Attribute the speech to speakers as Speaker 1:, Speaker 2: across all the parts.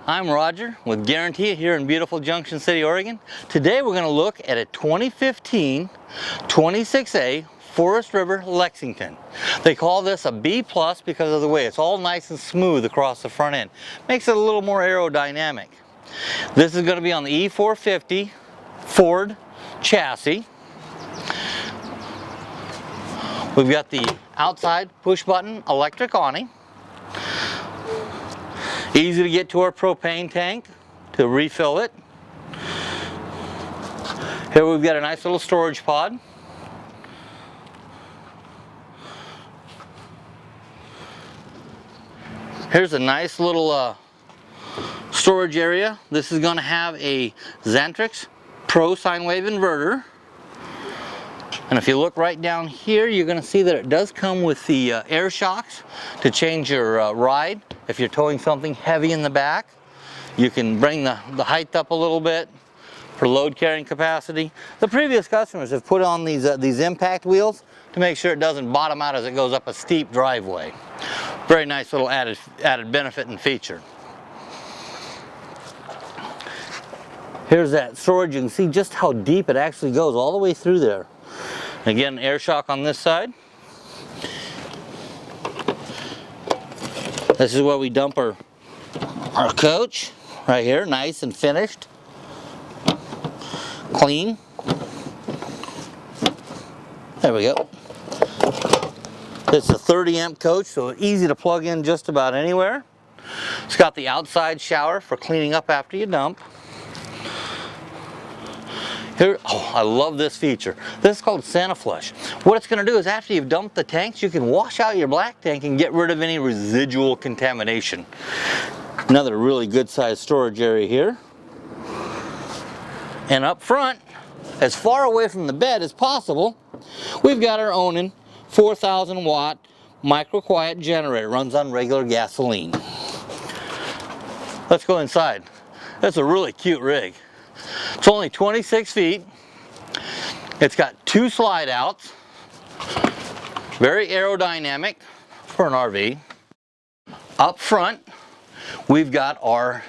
Speaker 1: I'm Roger with Guaranty here in beautiful Junction City, Oregon. Today we're going to look at a 2015 26A Forest River Lexington. They call this a B+ because of the way it's all nice and smooth across the front end. Makes it a little more aerodynamic. This is going to be on the E450 Ford chassis. We've got the outside push button electric awning. Easy to get to our propane tank to refill it. Here we've got a nice little storage pod. Here's a nice little storage area. This is going to have a Xantrix Pro sine wave inverter. And if you look right down here, you're going to see that it does come with the air shocks to change your ride. If you're towing something heavy in the back, you can bring the height up a little bit for load carrying capacity. The previous customers have put on these impact wheels to make sure it doesn't bottom out as it goes up a steep driveway. Very nice little added benefit and feature. Here's that storage. You can see just how deep it actually goes all the way through there. Again, air shock on this side. This is where we dump our coach, right here, nice and finished. Clean. There we go. It's a 30 amp coach, so easy to plug in just about anywhere. It's got the outside shower for cleaning up after you dump. Here, oh, I love this feature. This is called Santa Flush. What it's going to do is after you've dumped the tanks, you can wash out your black tank and get rid of any residual contamination. Another really good sized storage area here. And up front, as far away from the bed as possible, we've got our own 4,000 watt micro quiet generator. Runs on regular gasoline. Let's go inside. That's a really cute rig. It's only 26 feet. It's got 2 slide outs. Very aerodynamic for an RV. Up front, we've got our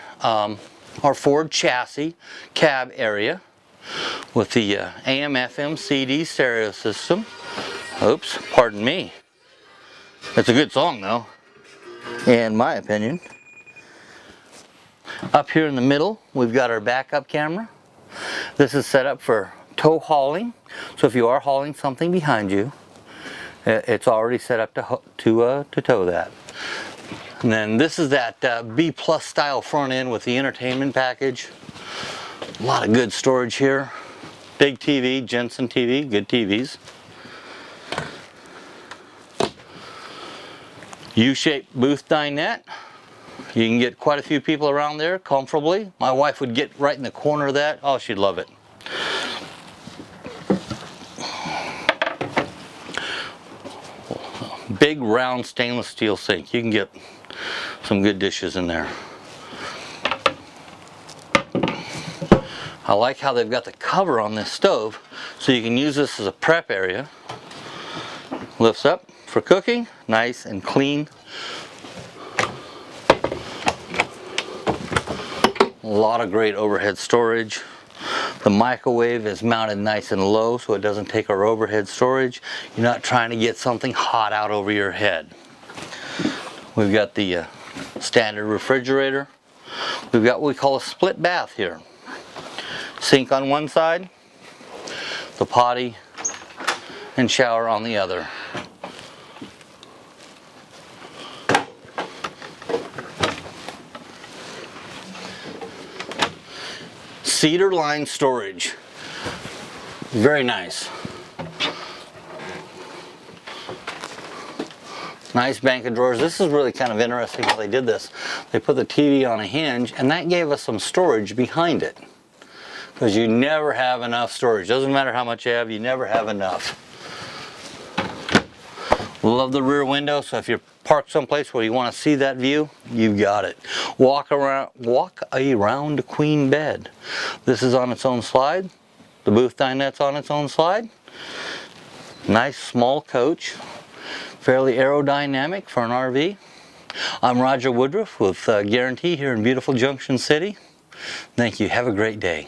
Speaker 1: Ford chassis cab area with the AM/FM CD stereo system. Oops, pardon me. It's a good song though, in my opinion. Up here in the middle, we've got our backup camera. This is set up for tow hauling, so if you are hauling something behind you, it's already set up to tow that. And then this is that B+ style front end with the entertainment package. A lot of good storage here. Big TV, Jensen TV, good TVs. U-shaped booth dinette. You can get quite a few people around there comfortably. My wife would get right in the corner of that. Oh, she'd love it. Big round stainless steel sink. You can get some good dishes in there. I like how they've got the cover on this stove so you can use this as a prep area. Lifts up for cooking, nice and clean. A lot of great overhead storage. The microwave is mounted nice and low so it doesn't take our overhead storage. You're not trying to get something hot out over your head. We've got the standard refrigerator. We've got what we call a split bath here. Sink on one side, the potty and shower on the other. Cedar line storage. Very nice. Nice bank of drawers. This is really kind of interesting how they did this. They put the TV on a hinge and that gave us some storage behind it. Because you never have enough storage. Doesn't matter how much you have, you never have enough. Love the rear window, so if you're parked someplace where you want to see that view, you've got it. Walk around a queen bed. This is on its own slide. The booth dinette's on its own slide. Nice small coach. Fairly aerodynamic for an RV. I'm Roger Woodruff with Guaranty here in beautiful Junction City. Thank you. Have a great day.